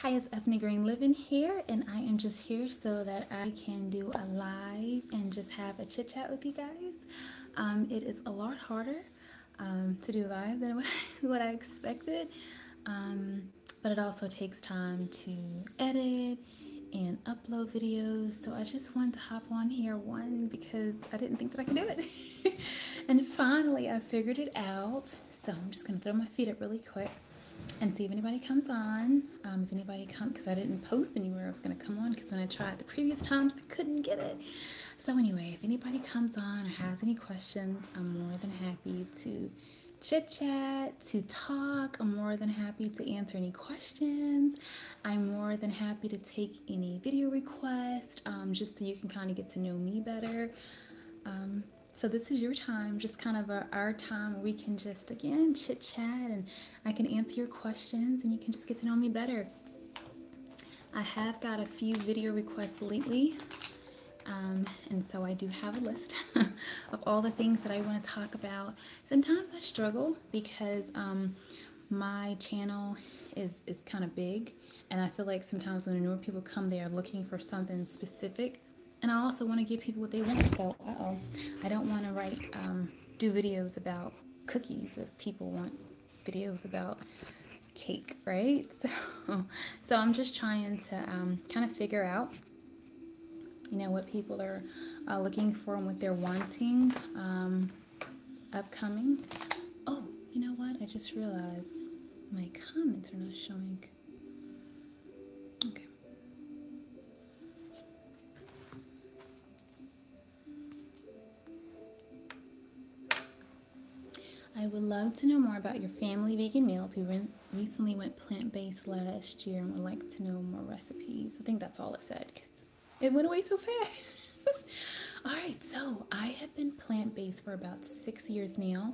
Hi, it's Ethne Green Living here, and I am just here so that I can do a live and just have a chit chat with you guys. It is a lot harder to do live than what I expected, um, but it also takes time to edit and upload videos. So I just wanted to hop on here, one, because I didn't think that I could do it. And finally, I figured it out. So I'm just going to throw my feet up really quick and see if anybody comes on. If anybody comes, because I didn't post anywhere I was going to come on, because when I tried the previous times, I couldn't get it. So anyway, if anybody comes on or has any questions, I'm more than happy to chit chat, to talk. I'm more than happy to answer any questions. I'm more than happy to take any video requests, just so you can kind of get to know me better. Um, so this is your time, just kind of our time where we can just, again, chit chat, and I can answer your questions and you can just get to know me better. I have got a few video requests lately, and so I do have a list of all the things that I want to talk about. Sometimes I struggle because my channel is kind of big, and I feel like sometimes when newer people come, they are looking for something specific, and I also want to give people what they want. So, I don't want to do videos about cookies if people want videos about cake, right? So I'm just trying to kind of figure out, what people are looking for and what they're wanting upcoming. Oh, you know what? I just realized my comments are not showing. Okay. I would love to know more about your family vegan meals. We recently went plant-based last year and would like to know more recipes. I think that's all it said because it went away so fast. All right, so I have been plant-based for about 6 years now.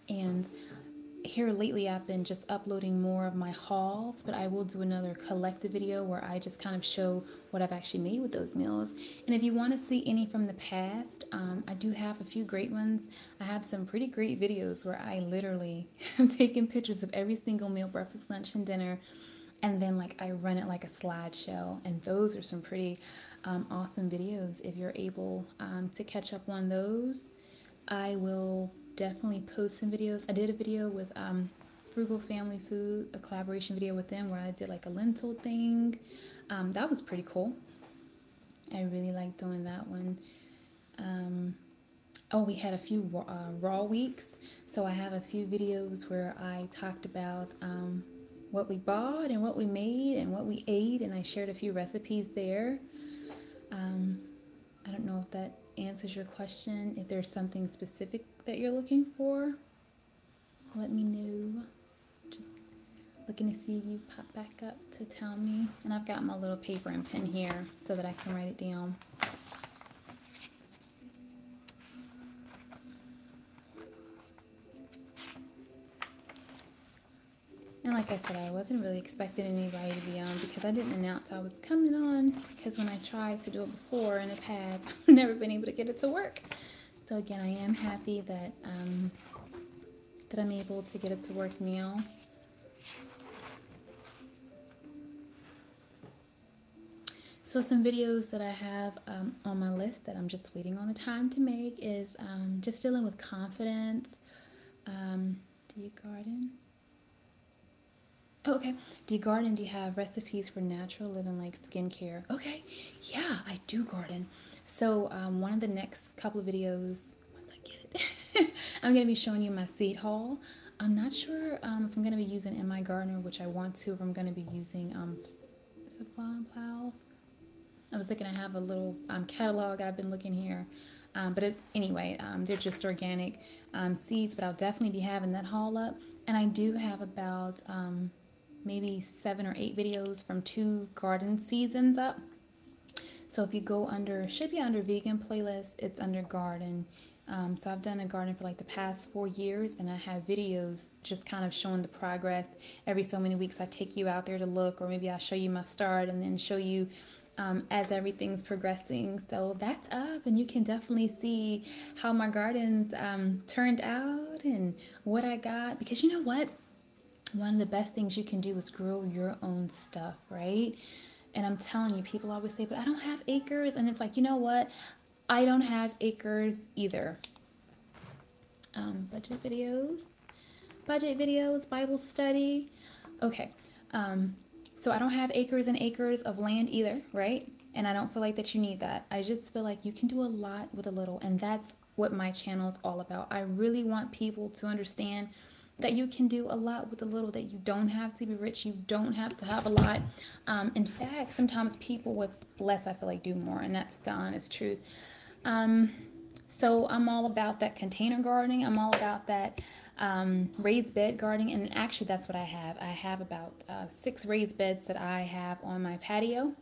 And here lately I've been just uploading more of my hauls, but I will do another collective video where I just kind of show what I've actually made with those meals. And if you want to see any from the past, I do have a few great ones. I have some pretty great videos where I literally have taken pictures of every single meal, breakfast, lunch, and dinner, and then I run it like a slideshow. And those are some pretty awesome videos. If you're able to catch up on those, I will definitely post some videos. I did a video with Frugal Family Food, a collaboration video with them where I did like a lentil thing. That was pretty cool. I really liked doing that one. Oh, we had a few raw weeks. So I have a few videos where I talked about what we bought and what we made and what we ate, and I shared a few recipes there. I don't know if that answers your question. If there's something specific that you're looking for, let me know. Just looking to see if you pop back up to tell me. And I've got my little paper and pen here so that I can write it down. And like I said, I wasn't really expecting anybody to be on because I didn't announce I was coming on, because when I tried to do it before in the past, I've never been able to get it to work. So again, I am happy that that I'm able to get it to work now. So some videos that I have on my list that I'm just waiting on the time to make is just dealing with confidence. Do you garden? Oh, okay. Do you garden? Do you have recipes for natural living like skincare? Okay. Yeah, I do garden. So one of the next couple of videos, once I get it, I'm going to be showing you my seed haul. I'm not sure if I'm going to be using In My Gardener, which I want to, if I'm going to be using, is it Flower and Plows? I was looking, I have a little catalog. I've been looking here. Anyway, they're just organic seeds, but I'll definitely be having that haul up. And I do have about maybe 7 or 8 videos from 2 garden seasons up. So if you go under, should be under vegan playlist, it's under garden. So I've done a garden for like the past 4 years, and I have videos just kind of showing the progress. Every so many weeks I take you out there to look, or maybe I'll show you my start and then show you as everything's progressing. So that's up, and you can definitely see how my gardens turned out and what I got. Because you know what? one of the best things you can do is grow your own stuff, right? And I'm telling you, people always say, but I don't have acres. And it's like, you know what? I don't have acres either. Budget videos, Bible study. Okay. Um, so I don't have acres and acres of land either, right? And I don't feel like that you need that. I just feel like you can do a lot with a little. And that's what my channel is all about. I really want people to understand that you can do a lot with a little, that you don't have to be rich, you don't have to have a lot. In fact, sometimes people with less, I feel like, do more, and that's the honest truth. Um, so I'm all about that container gardening. I'm all about that raised bed gardening, and actually, that's what I have. I have about 6 raised beds that I have on my patio.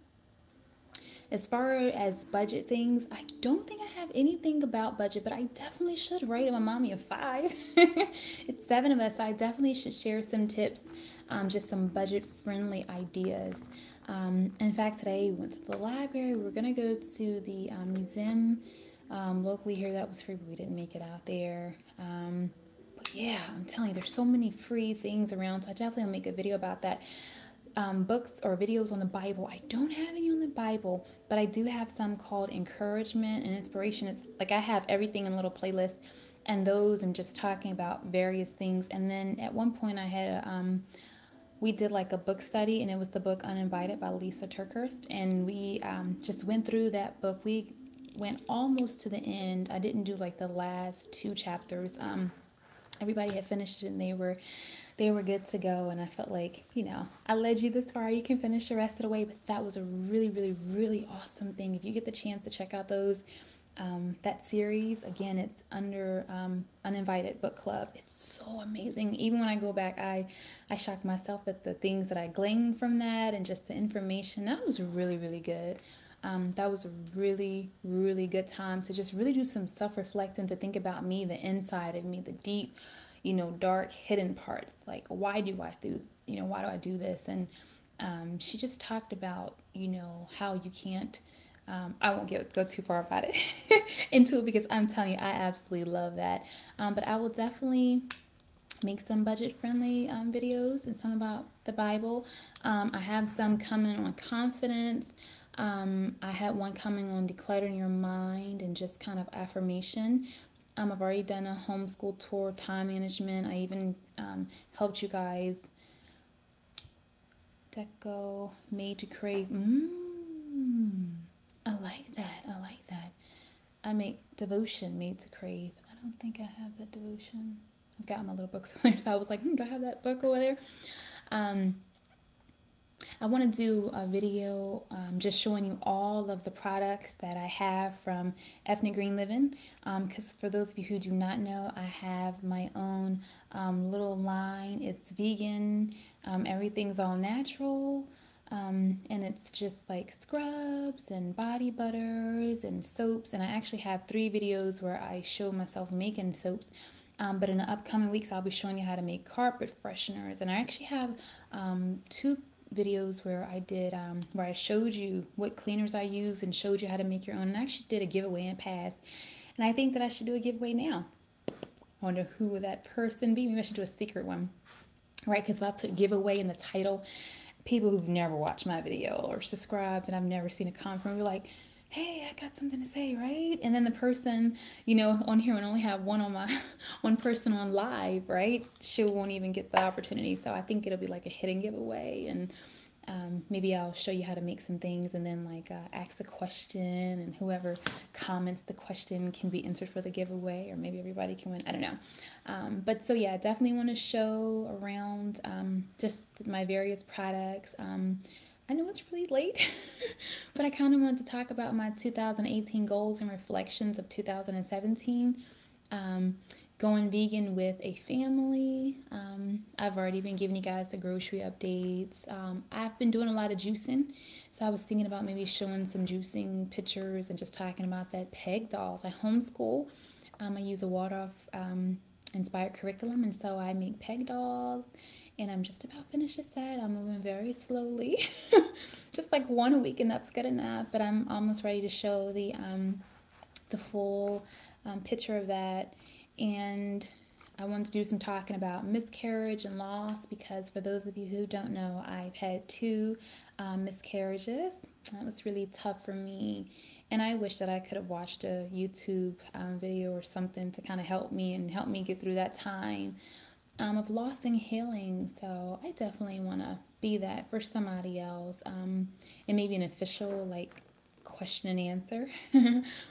As far as budget things, I don't think I have anything about budget, but I definitely should, right? I'm a mommy of 5. It's 7 of us, so I definitely should share some tips, just some budget friendly ideas. In fact, today we went to the library. We're going to go to the museum locally here. That was free, but we didn't make it out there. But yeah, I'm telling you, there's so many free things around, so I definitely will make a video about that. Books or videos on the Bible. I don't have any on the Bible, but I do have some called encouragement and inspiration. It's like I have everything in little playlists, and those I'm just talking about various things. And then at one point I had we did like a book study, and it was the book Uninvited by Lisa Turkhurst, and we just went through that book. We went almost to the end. I didn't do like the last 2 chapters. Everybody had finished it, and they were good to go. And I felt like, I led you this far, you can finish the rest of the way. But that was a really, really, really awesome thing. If you get the chance to check out those that series again, it's under Uninvited Book Club. It's so amazing. Even when I go back, I shock myself at the things that I gleaned from that, and just the information. That was really, really good. That was a really, really good time to just really do some self-reflecting, to think about me, the inside of me, the deep, dark, hidden parts. Like, why do I do this? And she just talked about, how you can't. I won't go too far about it into it, because I'm telling you, I absolutely love that. But I will definitely make some budget friendly videos, and some about the Bible. I have some coming on confidence. I had one coming on decluttering your mind and just kind of affirmation. I've already done a homeschool tour, time management. I even helped you guys deco, made to crave. I like that. I like that. I make devotion, made to crave. I don't think I have that devotion. I've got my little books over there, so I was like, do I have that book over there? Um, I want to do a video just showing you all of the products that I have from Ethnic Green Living. Because for those of you who do not know, I have my own little line. It's vegan. Everything's all natural. And it's just like scrubs and body butters and soaps. And I actually have 3 videos where I show myself making soaps. But in the upcoming weeks, I'll be showing you how to make carpet fresheners. And I actually have 2 videos where I did where I showed you what cleaners I use and showed you how to make your own. And I actually did a giveaway in the past. And I think that I should do a giveaway now. I wonder who would that person be. Maybe I should do a secret one. Right? Because if I put giveaway in the title, people who've never watched my video or subscribed and I've never seen a comment from me, like, hey, I got something to say, right? And then the person, on here, and only have one person on live, right? She won't even get the opportunity. So I think it'll be like a hidden giveaway, and maybe I'll show you how to make some things, and then like ask a question, and whoever comments the question can be entered for the giveaway, or maybe everybody can win. I don't know. But so yeah, I definitely want to show around just my various products. I know it's really late, but I kind of wanted to talk about my 2018 goals and reflections of 2017. Going vegan with a family. I've already been giving you guys the grocery updates. I've been doing a lot of juicing, so I was thinking about maybe showing some juicing pictures and just talking about that. Peg dolls. I homeschool. I use a Waldorf inspired curriculum, and so I make peg dolls. And I'm just about finished a set. I'm moving very slowly, just like 1 a week, and that's good enough. But I'm almost ready to show the full picture of that. And I wanted to do some talking about miscarriage and loss because for those of you who don't know, I've had two miscarriages. That was really tough for me. And I wish that I could have watched a YouTube video or something to kind of help me and help me get through that time of loss and healing. So I definitely want to be that for somebody else. And maybe an official, like, question and answer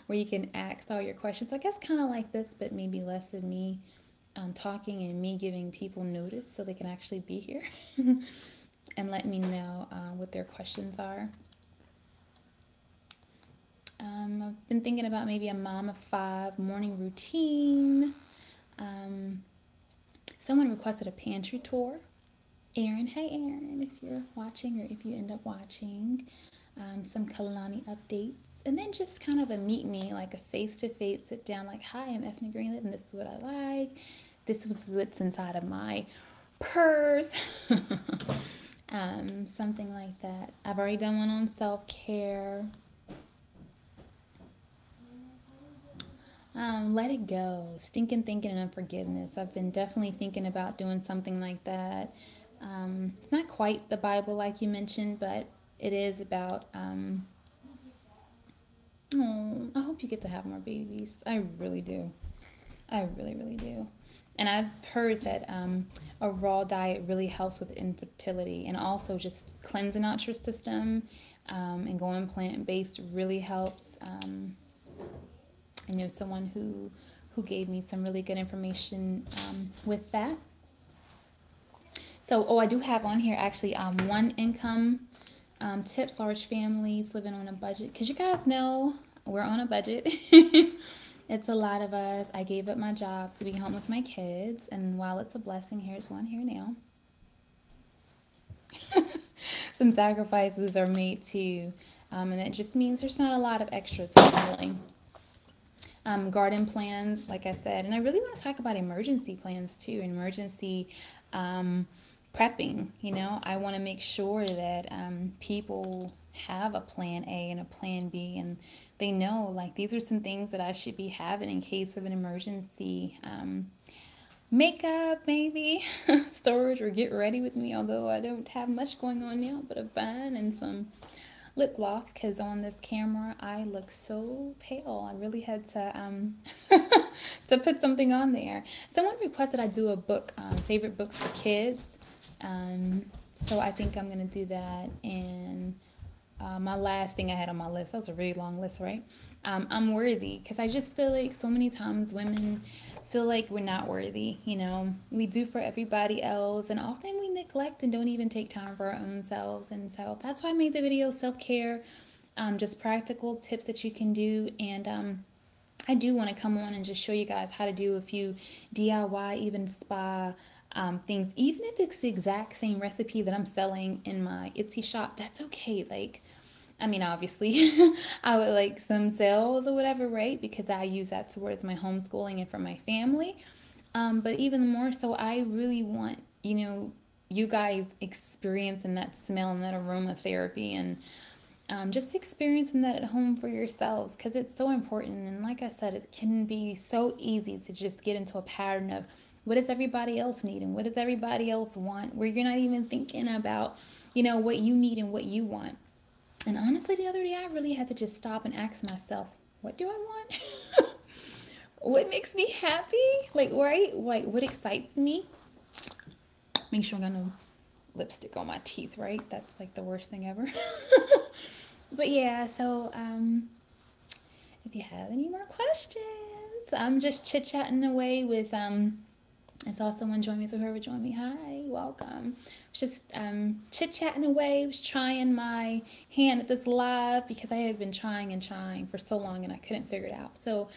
where you can ask all your questions. I guess kind of like this, but maybe less of me talking and me giving people notice so they can actually be here and let me know what their questions are. I've been thinking about maybe a mom of five morning routine. Someone requested a pantry tour. Erin, hey Erin, if you're watching or if you end up watching, some Kalani updates, and then just kind of a meet me, like a face-to-face sit down, like, hi, I'm Ethna Greenleaf, and this is what I like. This was what's inside of my purse. Something like that. I've already done one on self-care. Let it go. Stinking thinking and unforgiveness. I've been definitely thinking about doing something like that. It's not quite the Bible like you mentioned, but it is about. Oh, I hope you get to have more babies. I really do. I really, really do. And I've heard that a raw diet really helps with infertility, and also just cleansing out your system and going plant based really helps. I know someone who gave me some really good information with that. So, I do have on here actually one income tips, large families living on a budget. Because you guys know we're on a budget. It's a lot of us. I gave up my job to be home with my kids. And while it's a blessing, here's one here now. Some sacrifices are made too. And it just means there's not a lot of extras falling. Garden plans, like I said. And I really want to talk about emergency plans too. Emergency prepping. I want to make sure that people have a plan A and a plan B, and they know, like, these are some things that I should be having in case of an emergency. Makeup, maybe, storage, or get ready with me, although I don't have much going on now, but a bun and some lip gloss, because on this camera I look so pale. I really had to to put something on there. Someone requested I do a book, favorite books for kids. So I think I'm gonna do that. And my last thing I had on my list, that was a really long list, right? I'm worthy, because I just feel like so many times women feel like we're not worthy. We do for everybody else, and often we neglect and don't even take time for our own selves. And so that's why I made the video, self-care, just practical tips that you can do. And I do want to come on and just show you guys how to do a few DIY, even spa things. Even if it's the exact same recipe that I'm selling in my Etsy shop, that's okay. Like, I mean, obviously, I would like some sales or whatever, right? Because I use that towards my homeschooling and for my family. But even more so, I really want, you guys experiencing that smell and that aromatherapy, and just experiencing that at home for yourselves, because it's so important. And like I said, it can be so easy to just get into a pattern of what does everybody else need and what does everybody else want, where you're not even thinking about, what you need and what you want. And honestly, the other day, I really had to just stop and ask myself, what do I want? What makes me happy? Like, right? Like, what excites me? Make sure I got no lipstick on my teeth, right? That's like the worst thing ever. But yeah, so if you have any more questions, I'm just chit-chatting away with I saw someone join me, so whoever joined me, hi, welcome. Just chit-chatting away, was trying my hand at this live because I had been trying and trying for so long and I couldn't figure it out. So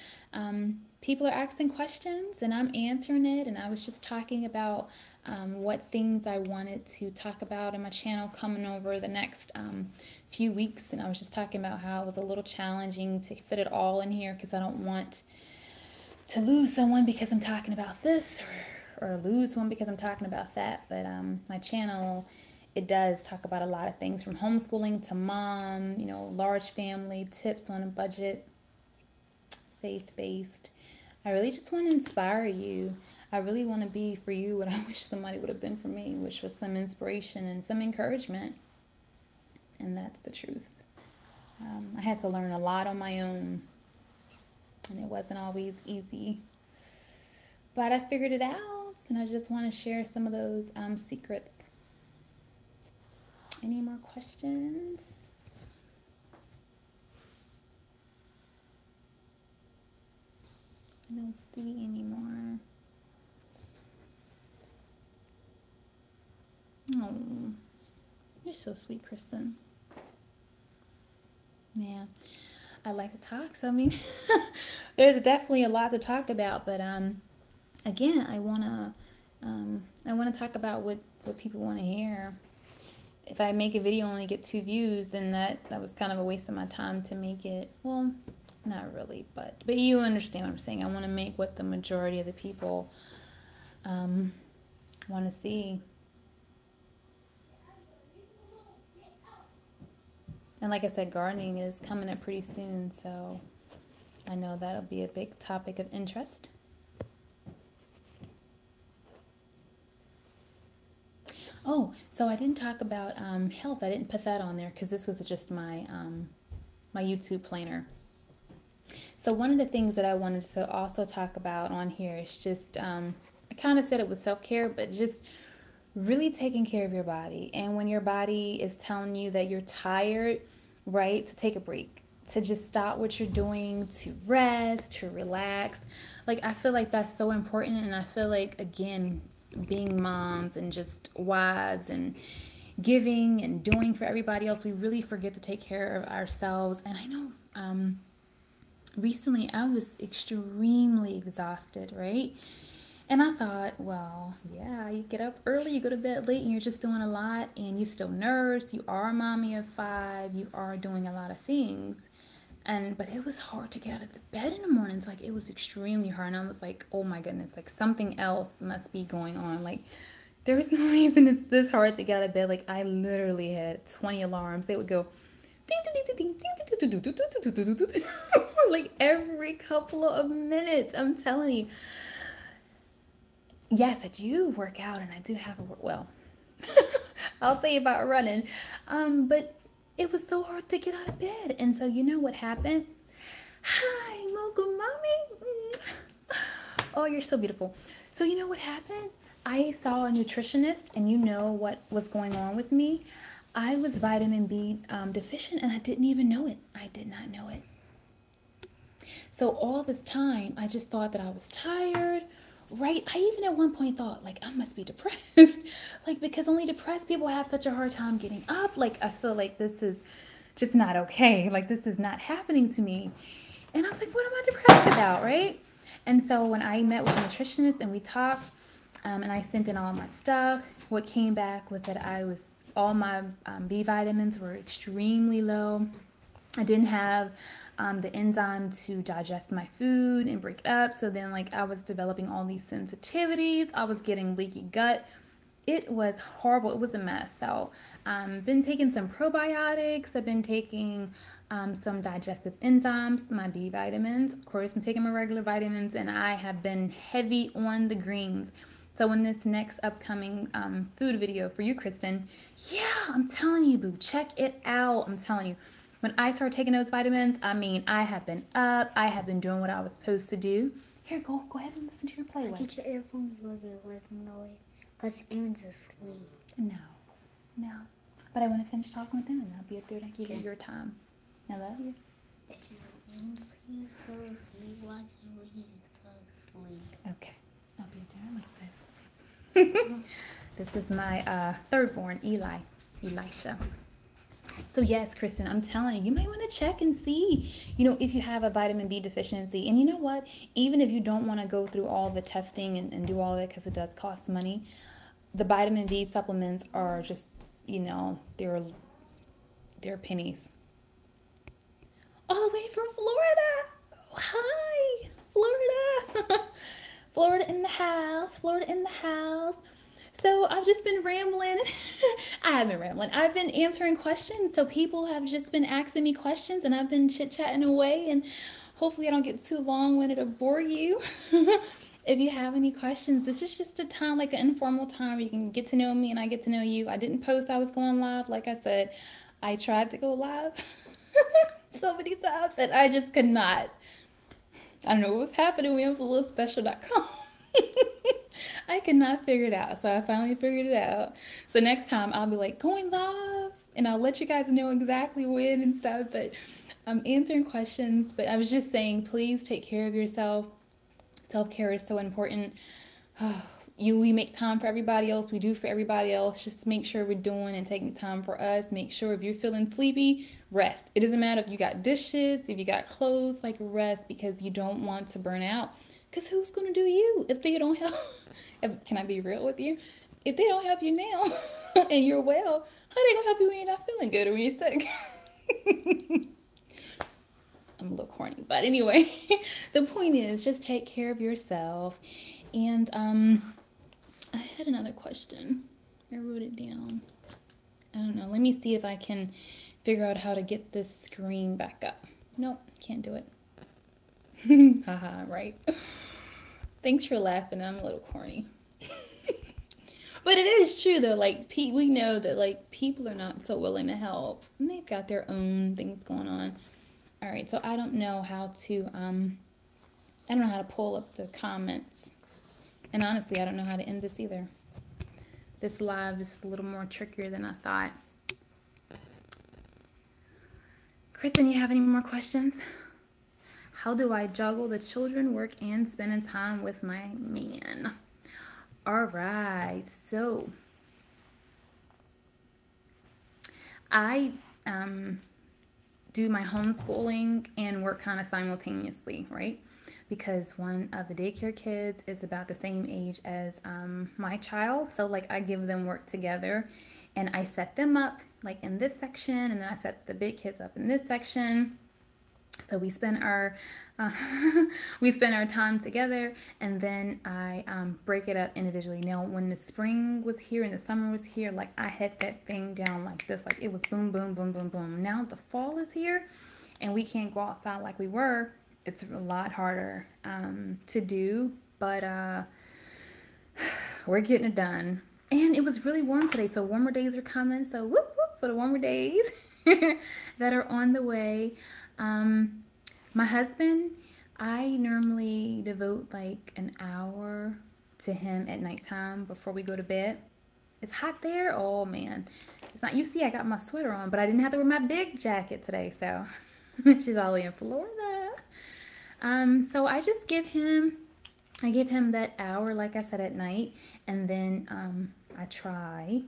people are asking questions and I'm answering it, and I was just talking about what things I wanted to talk about in my channel coming over the next few weeks. And I was just talking about how it was a little challenging to fit it all in here because I don't want to lose someone because I'm talking about this, or lose one because I'm talking about that. But my channel, it does talk about a lot of things, from homeschooling to mom, large family, tips on a budget, faith-based. I really just want to inspire you. I really want to be for you what I wish somebody would have been for me, which was some inspiration and some encouragement. And that's the truth. I had to learn a lot on my own, and it wasn't always easy. But I figured it out, and I just want to share some of those secrets. Any more questions? I don't see any more. Oh, you're so sweet, Kristen. Yeah, I like to talk, so I mean, there's definitely a lot to talk about. But again, I wanna talk about what people want to hear. If I make a video and only get 2 views, then that was kind of a waste of my time to make it. Well, not really, but you understand what I'm saying. I want to make what the majority of the people want to see. And like I said, gardening is coming up pretty soon, so I know that'll be a big topic of interest. Oh, so I didn't talk about health. I didn't put that on there because this was just my my YouTube planner. So one of the things that I wanted to also talk about on here is just I kind of said it with self-care, but just really taking care of your body. And when your body is telling you that you're tired, right, to take a break, to just stop what you're doing, to rest, to relax. Like, I feel like that's so important. And I feel like, again, being moms and just wives and giving and doing for everybody else, we really forget to take care of ourselves. And I know recently I was extremely exhausted, right? And I thought, well, yeah, you get up early, you go to bed late, and you're just doing a lot, and you still nurse, you are a mommy of 5, you are doing a lot of things. But it was hard to get out of the bed in the mornings. Like, it was extremely hard. And I was like, oh my goodness, like something else must be going on. Like, there's no reason it's this hard to get out of bed. Like, I literally had 20 alarms. They would go like every couple of minutes. I'm telling you. Yes, I do work out, and I do have well, I'll tell you about running. But it was so hard to get out of bed. And so you know what happened? Hi, Mocha Mommy. Oh, you're so beautiful. So you know what happened? I saw a nutritionist, and you know what was going on with me? I was vitamin B deficient, and I didn't even know it. I did not know it. So all this time, I just thought that I was tired, right? I even at one point thought, like, I must be depressed. Like, because only depressed people have such a hard time getting up. Like, I feel like this is just not okay. Like, this is not happening to me. And I was like, what am I depressed about, right? And so when I met with a nutritionist and we talked, and I sent in all my stuff, what came back was that all my B vitamins were extremely low. I didn't have the enzyme to digest my food and break it up. So then, like, I was developing all these sensitivities. I was getting leaky gut. It was horrible. It was a mess. So been taking some probiotics. I've been taking some digestive enzymes, my B vitamins. Of course, I'm taking my regular vitamins, and I have been heavy on the greens. So in this next upcoming food video for you, Kristen, yeah, I'm telling you, boo, check it out. I'm telling you. When I started taking those vitamins, I mean, I have been up. I have been doing what I was supposed to do. Here, go ahead and listen to your playlist. Get your earphones working with noise, because Aaron's asleep. No. But I want to finish talking with him, and I'll be up there to give you your time. I love you. Once he's fell asleep, watching when he fell asleep. Okay. I'll be up there a little bit. This is my third born, Elisha. So yes, Kristen, I'm telling you, you might want to check and see, if you have a vitamin B deficiency. And you know what? Even if you don't want to go through all the testing and do all of it, because it does cost money, the vitamin B supplements are just, they're pennies. All the way from Florida. Hi, Florida. Florida in the house. So I've just been rambling. I have been rambling. I've been answering questions. So people have just been asking me questions, and I've been chit-chatting away, and hopefully I don't get too long-winded or bore you. if you have any questions, this is just a time, like an informal time where you can get to know me and I get to know you. I didn't post I was going live. Like I said, I tried to go live so many times and I just could not. I don't know what was happening when it was a little special.com. I could not figure it out. So I finally figured it out. So next time I'll be like going live and I'll let you guys know exactly when and stuff. But I'm answering questions. But I was just saying, please take care of yourself. Self care is so important. We make time for everybody else. We do for everybody else. Just make sure we're doing and taking time for us. Make sure if you're feeling sleepy, rest. It doesn't matter if you got dishes, if you got clothes, like rest because you don't want to burn out. Because who's going to do you if they don't help? Can I be real with you? If they don't help you now and you're well, how are they going to help you when you're not feeling good or when you're sick? I'm a little corny, but anyway, the point is just take care of yourself. And I had another question. I wrote it down. I don't know. Let me see if I can figure out how to get this screen back up. Nope, can't do it. Haha, right. Thanks for laughing. I'm a little corny. But it is true though. Like we know that like people are not so willing to help, and they've got their own things going on. All right, so I don't know how to I don't know how to pull up the comments. And honestly, I don't know how to end this either. This live is a little more trickier than I thought. Kristen, you have any more questions? How do I juggle the children, work, and spending time with my man? All right, so I do my homeschooling and work kind of simultaneously, right? Because one of the daycare kids is about the same age as my child. So like I give them work together and I set them up like in this section and then I set the big kids up in this section. So we spend our time together, and then I break it up individually. Now, when the spring was here and the summer was here, like I had that thing down like this, like it was boom, boom, boom, boom, boom. Now the fall is here, and we can't go outside like we were. It's a lot harder to do, but we're getting it done. And it was really warm today, so warmer days are coming. So whoop whoop for the warmer days that are on the way. My husband, I normally devote like an hour to him at nighttime before we go to bed. It's hot there. Oh man, it's not. You see, I got my sweater on, but I didn't have to wear my big jacket today. So she's all the way in Florida. So I give him that hour, like I said, at night, and then I try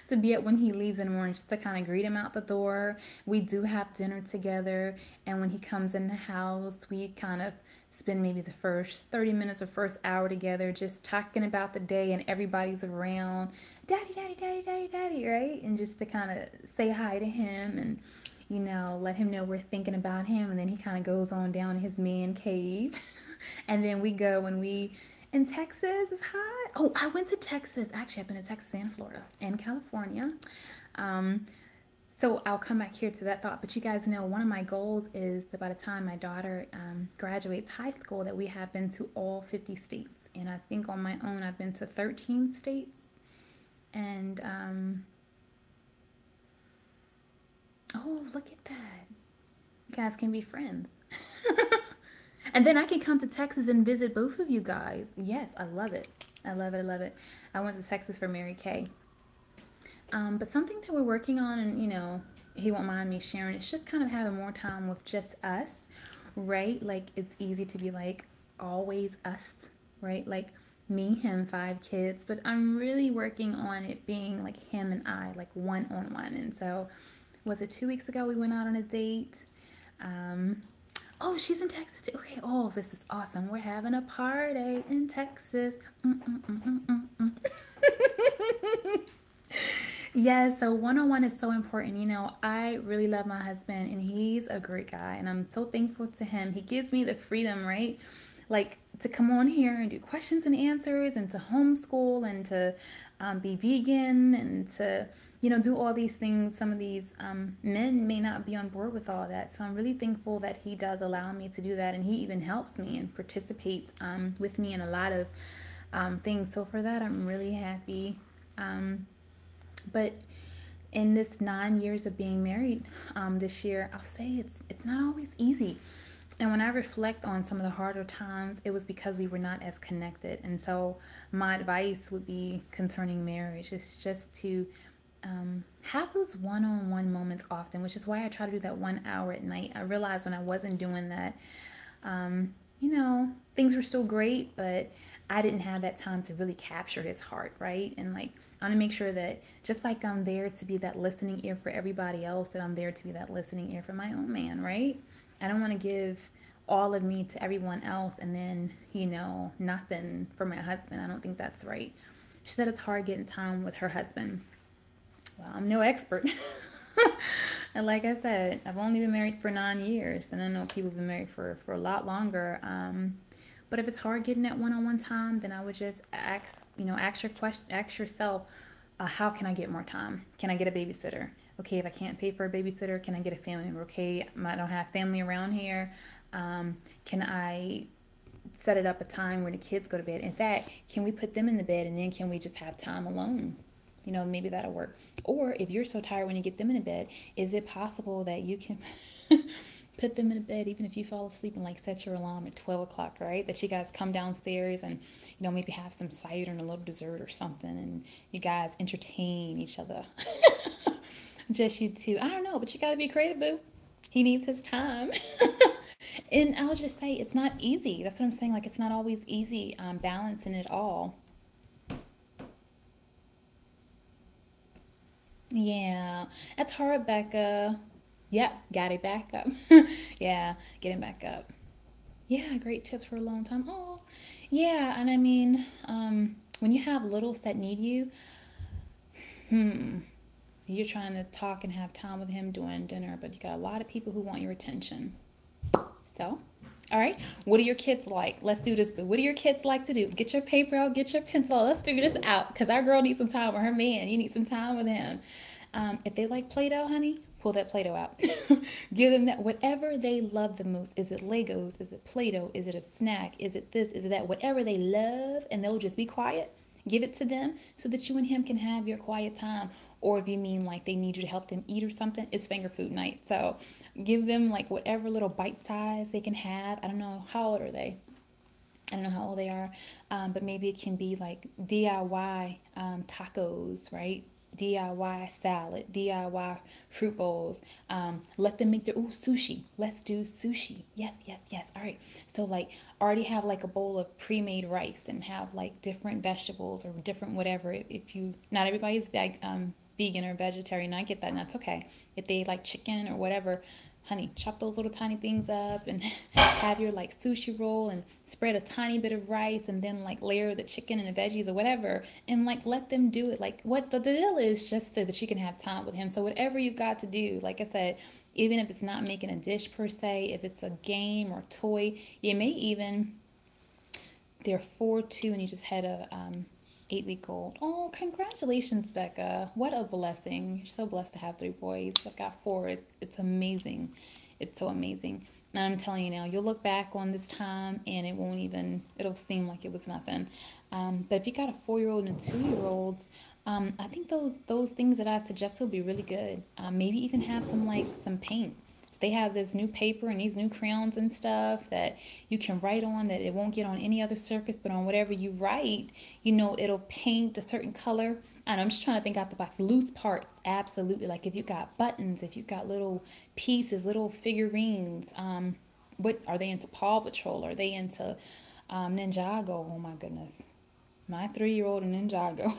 to be at when he leaves in the morning just to kind of greet him out the door. We do have dinner together, and when he comes in the house, we kind of spend maybe the first 30 minutes or first hour together just talking about the day, and everybody's around. Daddy, daddy, daddy, daddy, daddy, right? And just to kind of say hi to him and let him know we're thinking about him. And then he kind of goes on down in his man cave. And then we go and in Texas, it's hot. Oh, I went to Texas. Actually, I've been to Texas and Florida and California. So I'll come back here to that thought. But you guys know one of my goals is that by the time my daughter graduates high school, that we have been to all 50 states. And I think on my own, I've been to 13 states. And oh, look at that. You guys can be friends. And then I can come to Texas and visit both of you guys. Yes, I love it. I love it. I love it. I went to Texas for Mary Kay. But something that we're working on, and he won't mind me sharing, it's just kind of having more time with just us, right? Like it's easy to be like always us, right? Like me, him, 5 kids, but I'm really working on it being like him and I, like one-on-one. And so was it 2 weeks ago we went out on a date? Oh, she's in Texas too. Okay. Oh, this is awesome. We're having a party in Texas. Yes, so one-on-one is so important. I really love my husband and he's a great guy and I'm so thankful to him. He gives me the freedom, right? Like to come on here and do questions and answers and to homeschool and to be vegan and to, do all these things. Some of these men may not be on board with all that. So I'm really thankful that he does allow me to do that. And he even helps me and participates with me in a lot of things. So for that, I'm really happy. But in this 9 years of being married this year, I'll say it's not always easy. And when I reflect on some of the harder times, it was because we were not as connected. And so my advice would be concerning marriage is just to have those one-on-one moments often, which is why I try to do that 1 hour at night. I realized when I wasn't doing that, things were still great, but I didn't have that time to really capture his heart, right? And like, I want to make sure that just like I'm there to be that listening ear for everybody else, that I'm there to be that listening ear for my own man, right? I don't want to give all of me to everyone else and then, nothing for my husband. I don't think that's right. She said it's hard getting time with her husband. Well, I'm no expert. And like I said, I've only been married for 9 years, and I know people have been married for a lot longer. But if it's hard getting that one-on-one time, then I would just ask your question, ask yourself, how can I get more time? Can I get a babysitter? Okay, if I can't pay for a babysitter, can I get a family member? Okay, I don't have family around here. Can I set it up a time where the kids go to bed? In fact, can we put them in the bed and then can we just have time alone? Maybe that'll work. Or if you're so tired when you get them in the bed, is it possible that you can put them in bed even if you fall asleep and like set your alarm at 12 o'clock, right? That you guys come downstairs and, maybe have some cider and a little dessert or something and you guys entertain each other. Just you two. I don't know, but you got to be creative, boo. He needs his time. And I'll just say it's not easy. That's what I'm saying. Like, it's not always easy balancing it all. Yeah, that's hard, Becca. Yep, got it back up. Yeah, getting back up. Yeah, great tips for a long time. Oh, yeah, and I mean, when you have littles that need you, you're trying to talk and have time with him during dinner, but you got a lot of people who want your attention. So, all right, what do your kids like? Let's do this. But what do your kids like to do? Get your paper out, get your pencil. Let's figure this out. Because our girl needs some time with her man. You need some time with him. If they like Play Doh, honey, pull that Play Doh out. Give them that. Whatever they love the most. Is it Legos? Is it Play Doh? Is it a snack? Is it this? Is it that? Whatever they love, and they'll just be quiet. Give it to them so that you and him can have your quiet time. Or if you mean like they need you to help them eat or something, it's finger food night. So give them like whatever little bite size they can have. I don't know, how old are they? I don't know how old they are, but maybe it can be like DIY tacos, right? DIY salad, DIY fruit bowls. Let them make their sushi. Let's do sushi. Yes, yes, yes. All right. So like already have like a bowl of pre-made rice and have like different vegetables or different whatever. If you not everybody's vegan or vegetarian, I get that, and that's okay. If they like chicken or whatever, honey, chop those little tiny things up and have your like sushi roll and spread a tiny bit of rice and then like layer the chicken and the veggies or whatever and like let them do it. Like what the deal is just so that you can have time with him. So whatever you've got to do, like I said, even if it's not making a dish per se, if it's a game or toy, you may even they're 4, 2, and you just had a 8 week old. Oh, congratulations, Becca. What a blessing. You're so blessed to have 3 boys. I've got 4. It's amazing. It's so amazing. And I'm telling you now, you'll look back on this time and it'll seem like it was nothing. But if you got a 4-year-old and a 2-year-old, I think those things that I suggest will be really good. Maybe even have some paint. They have this new paper and these new crayons and stuff that you can write on that it won't get on any other surface, but on whatever you write, it'll paint a certain color. And I'm just trying to think out the box. Loose parts, absolutely. Like if you got buttons, if you got little pieces, little figurines. What are they into? Paw Patrol? Are they into Ninjago? Oh my goodness, my 3-year-old and Ninjago.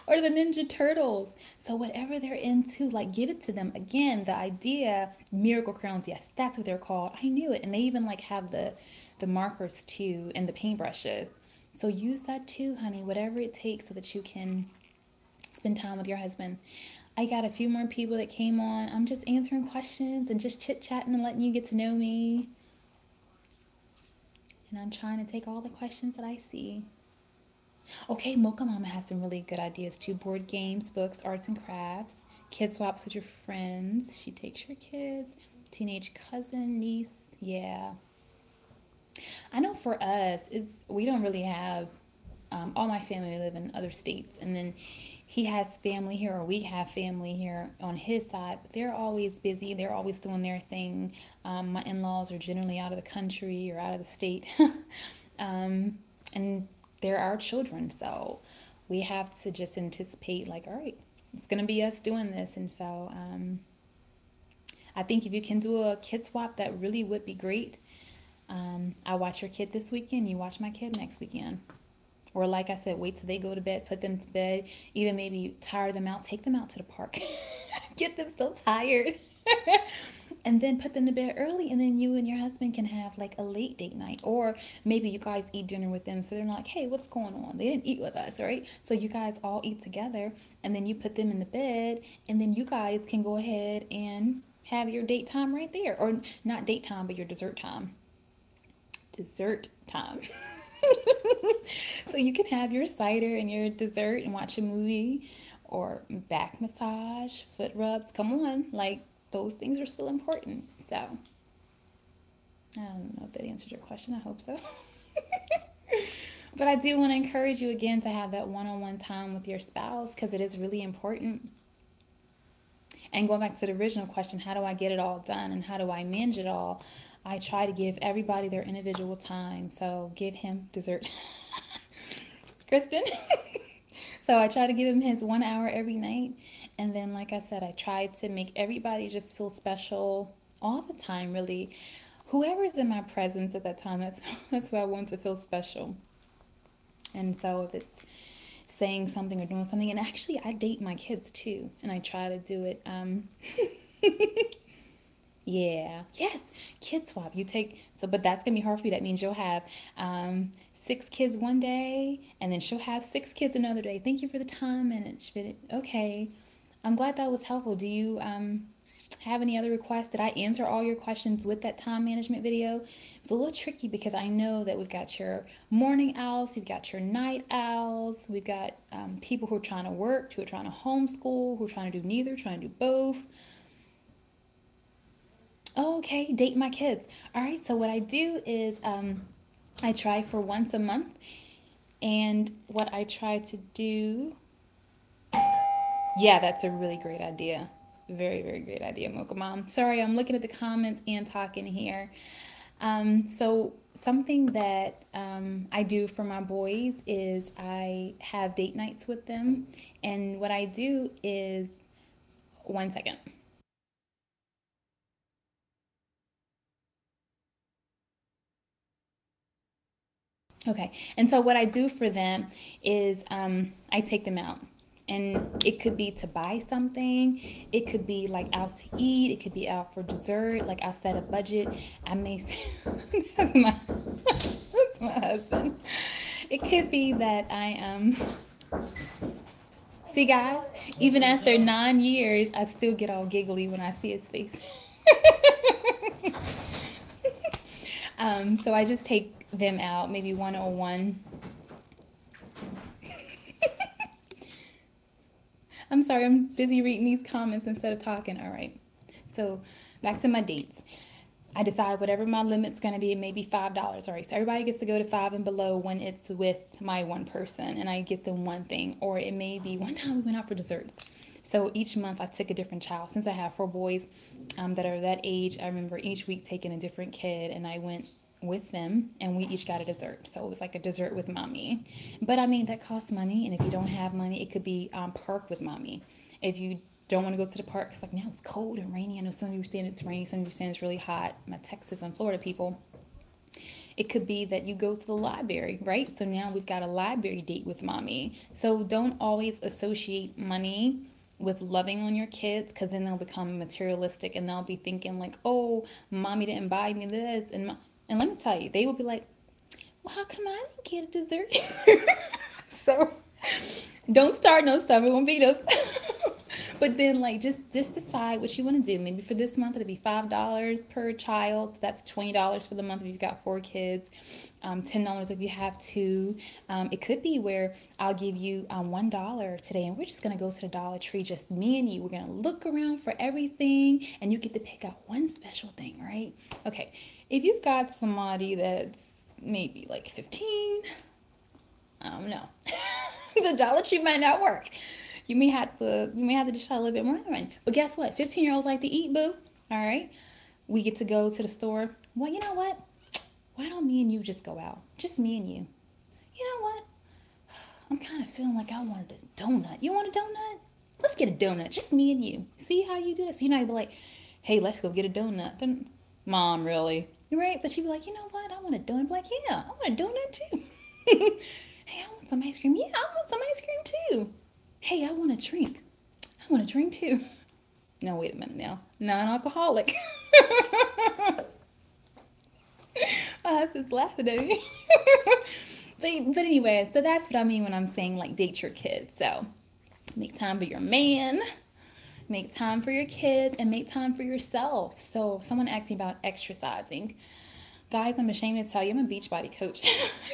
Or the Ninja Turtles. So whatever they're into, like give it to them. Again, the idea, miracle crowns, yes, that's what they're called. I knew it. And they even like have the markers too and the paintbrushes. So use that too, honey, whatever it takes so that you can spend time with your husband. I got a few more people that came on. I'm just answering questions and just chit chatting and letting you get to know me. And I'm trying to take all the questions that I see. Okay, Mocha Mama has some really good ideas too. Board games, books, arts and crafts, kid swaps with your friends. She takes your kids, teenage cousin, niece. Yeah. I know for us, it's we don't really have all my family live in other states, and then he has family here, or we have family here on his side, but they're always busy. They're always doing their thing. My in laws are generally out of the country or out of the state. And they're our children, so we have to just anticipate, like, all right, it's going to be us doing this. And so I think if you can do a kid swap, that really would be great. I watch your kid this weekend, you watch my kid next weekend. Or, like I said, wait till they go to bed, put them to bed, even maybe tire them out, take them out to the park, get them so tired, and then put them to bed early. And then you and your husband can have like a late date night. Or maybe you guys eat dinner with them, so they're not like, hey, what's going on? They didn't eat with us, right? So you guys all eat together, and then you put them in the bed, and then you guys can go ahead and have your date time right there. Or not date time, but your dessert time. Dessert time. So you can have your cider and your dessert and watch a movie, or back massage, foot rubs. Come on, like those things are still important. So I don't know if that answered your question. I hope so. But I do want to encourage you again to have that one on one time with your spouse, because it is really important. And going back to the original question, how do I get it all done and how do I manage it all? I try to give everybody their individual time. So give him dessert. Kristen. So I try to give him his 1 hour every night. And then, like I said, I try to make everybody just feel special all the time, really. Whoever's in my presence at that time, that's who I want to feel special. And so if it's saying something or doing something, and actually I date my kids too, and I try to do it. Yeah, yes, kid swap. You take so, but that's gonna be hard for you. That means you'll have 6 kids one day, and then she'll have 6 kids another day. Thank you for the time management. Okay, I'm glad that was helpful. Do you have any other requests? Did I answer all your questions with that time management video? It's a little tricky because I know that we've got your morning owls, we've got your night owls, we've got people who are trying to work, who are trying to homeschool, who are trying to do neither, trying to do both. Oh, okay, date my kids. All right, so what I do is I try for once a month, and what I try to do, yeah, that's a really great idea. Very, very great idea, Mocha Mom. Sorry, I'm looking at the comments and talking here. So something that I do for my boys is I have date nights with them, and what I do is, one second. Okay. And so what I do for them is I take them out. And it could be to buy something. It could be like out to eat. It could be out for dessert. Like I set a budget. I may that's my that's my husband. It could be that I see, guys, even after 9 years, I still get all giggly when I see his face. So I just take them out, maybe 101. I'm sorry, I'm busy reading these comments instead of talking. All right. So back to my dates. I decide whatever my limit's going to be, maybe $5. All right. So everybody gets to go to five and below when it's with my one person, and I get them one thing. Or it may be one time we went out for desserts. So each month I took a different child. Since I have 4 boys that are that age, I remember each week taking a different kid, and I went with them, and we each got a dessert. So it was like a dessert with mommy. But I mean, that costs money, and if you don't have money, it could be park with mommy. If you don't want to go to the park, it's like now it's cold and rainy. I know some of you are saying it's rainy, some of you are saying it's really hot. My Texas and Florida people. It could be that you go to the library, right? So now we've got a library date with mommy. So don't always associate money with loving on your kids, because then they'll become materialistic and they'll be thinking like, oh, mommy didn't buy me this. And let me tell you, they will be like, well, how come I didn't get a dessert? So don't start no stuff. It won't be no stuff. But then like just decide what you want to do. Maybe for this month it'll be $5 per child. So that's $20 for the month if you've got 4 kids. $10 if you have two. It could be where I'll give you $1 today, and we're just gonna go to the Dollar Tree, just me and you. We're gonna look around for everything, and you get to pick out one special thing, right? Okay. If you've got somebody that's maybe like 15, I don't know. The Dollar Tree might not work. You may have to just try a little bit more. But guess what? 15-year-olds like to eat, boo. All right. We get to go to the store. Well, you know what? Why don't me and you just go out? Just me and you. You know what? I'm kind of feeling like I wanted a donut. You want a donut? Let's get a donut. Just me and you. See how you do this? So you know, you'd be like, hey, let's go get a donut. Then, Mom, really? Right? But she'd be like, you know what? I want a donut. I'd be like, yeah, I want a donut too. Hey, I want some ice cream. Yeah, I want some ice cream too. Hey, I want a drink. I want a drink too. No, wait a minute now. Non-alcoholic. My husband's laughing at me. But anyway, so that's what I mean when I'm saying like date your kids. So make time for your man, make time for your kids, and make time for yourself. So someone asked me about exercising. Guys, I'm ashamed to tell you I'm a Beachbody coach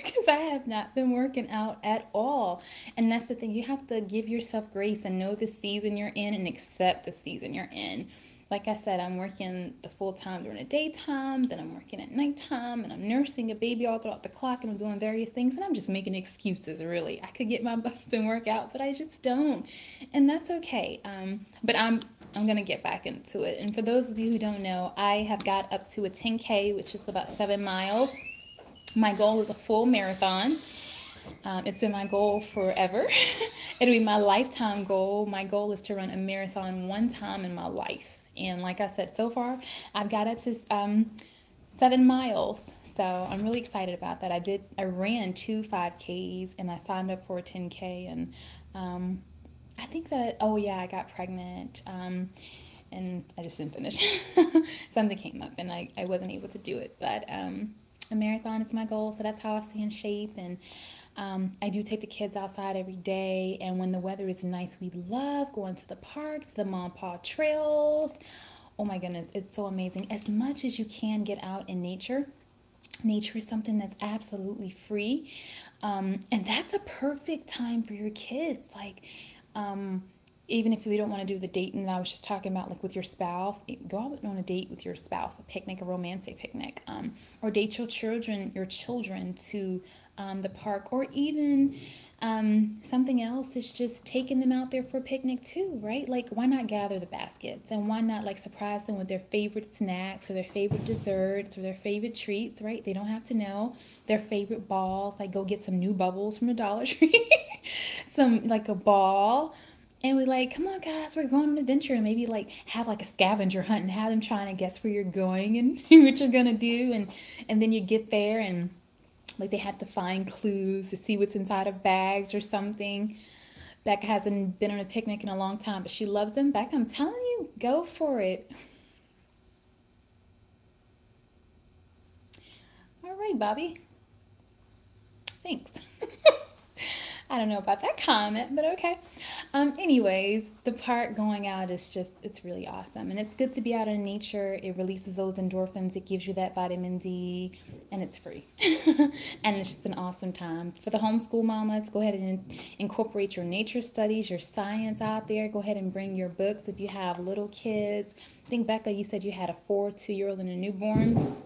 because I have not been working out at all. And that's the thing. You have to give yourself grace and know the season you're in and accept the season you're in. Like I said, I'm working the full time during the daytime, then I'm working at nighttime, and I'm nursing a baby all throughout the clock, and I'm doing various things, and I'm just making excuses, really. I could get my butt up and work out, but I just don't. And that's okay. But I'm gonna get back into it. And for those of you who don't know, I have got up to a 10K, which is about 7 miles. My goal is a full marathon. It's been my goal forever. It'll be my lifetime goal. My goal is to run a marathon one time in my life. And like I said, so far I've got up to 7 miles. So I'm really excited about that. I ran 2 5Ks and I signed up for a 10K, and I think that, oh yeah, I got pregnant, and I just didn't finish. Something came up and I wasn't able to do it. But a marathon is my goal, so that's how I stay in shape. And I do take the kids outside every day, and when the weather is nice, we love going to the parks, the Mont Paw trails. Oh my goodness, it's so amazing. As much as you can get out in nature, nature is something that's absolutely free. And that's a perfect time for your kids. Like, even if you don't want to do the dating that I was just talking about, like with your spouse, go out on a date with your spouse, a picnic, a romantic picnic, or date your children to the park, or even something else is just taking them out there for a picnic too, right? Like, why not gather the baskets, and why not like surprise them with their favorite snacks or their favorite desserts or their favorite treats, right? They don't have to know their favorite balls. Like, go get some new bubbles from the Dollar Tree, some like a ball. And we like, come on, guys, we're going on an adventure, and maybe like have like a scavenger hunt and have them trying to guess where you're going and what you're gonna do, and then you get there and like they have to find clues to see what's inside of bags or something. Becca hasn't been on a picnic in a long time, but she loves them. Becca, I'm telling you, go for it. All right, Bobby. Thanks. I don't know about that comment, but okay. Anyways, the park going out is it's really awesome. And it's good to be out in nature. It releases those endorphins, it gives you that vitamin D, and it's free. And it's just an awesome time. For the homeschool mamas, go ahead and incorporate your nature studies, your science out there. Go ahead and bring your books if you have little kids. I think, Becca, you said you had a 2-year-old, and a newborn.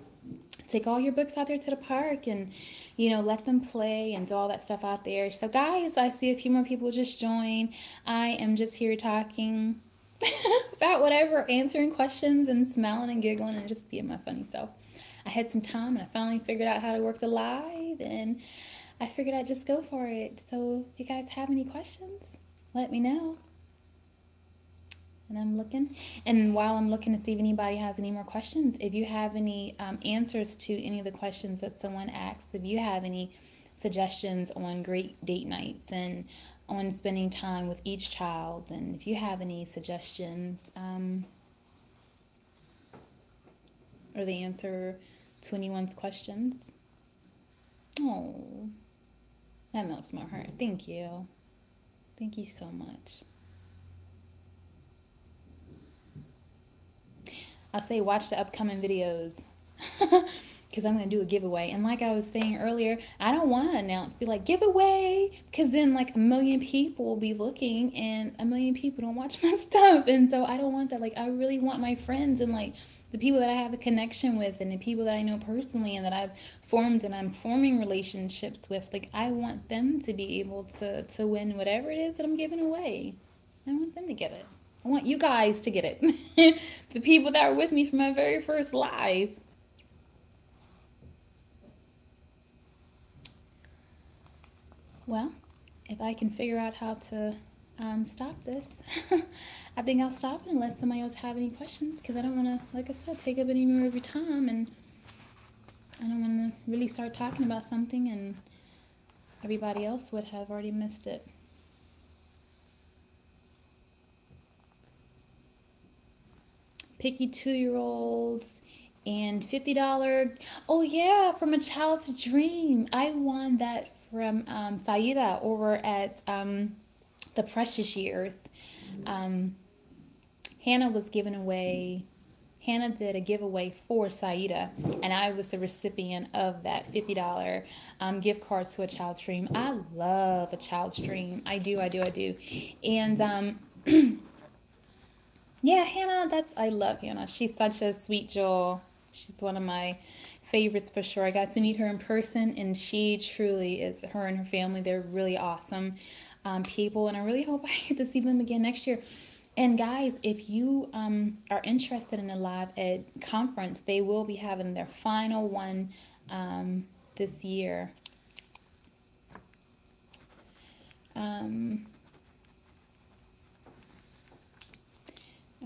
Take all your books out there to the park, and let them play and do all that stuff out there. So guys, I see a few more people just join. I am just here talking about whatever, answering questions and smiling and giggling and just being my funny self. I had some time and I finally figured out how to work the live, and I figured I'd just go for it. So if you guys have any questions, let me know. And I'm looking. And while I'm looking to see if anybody has any more questions, if you have any answers to any of the questions that someone asked, if you have any suggestions on great date nights and on spending time with each child, and if you have any suggestions or the answer to anyone's questions. Oh, that melts my heart. Thank you. Thank you so much. I'll say watch the upcoming videos. Because I'm going to do a giveaway. And like I was saying earlier, I don't want to announce, be like, giveaway. Because then like a million people will be looking and a million people don't watch my stuff. And so I don't want that. Like, I really want my friends and like the people that I have a connection with and the people that I know personally and that I've formed and I'm forming relationships with. Like, I want them to be able to win whatever it is that I'm giving away. I want them to get it. I want you guys to get it. The people that were with me for my very first live. Well, if I can figure out how to stop this, I think I'll stop it unless somebody else have any questions because I don't want to, like I said, take up any more of your time and I don't want to really start talking about something and everybody else would have already missed it. Picky 2-year-olds and $50. Oh yeah, from A Child's Dream. I won that from Saida over at the Precious Years. Hannah was giving away, Hannah did a giveaway for Saida, and I was the recipient of that $50 gift card to A Child's Dream. I love A Child's Dream. I do. And yeah, Hannah, I love Hannah. She's such a sweet jewel. She's one of my favorites for sure. I got to meet her in person, and she truly is, her and her family, they're really awesome people, and I really hope I get to see them again next year. And guys, if you are interested in a Live Ed conference, they will be having their final one this year.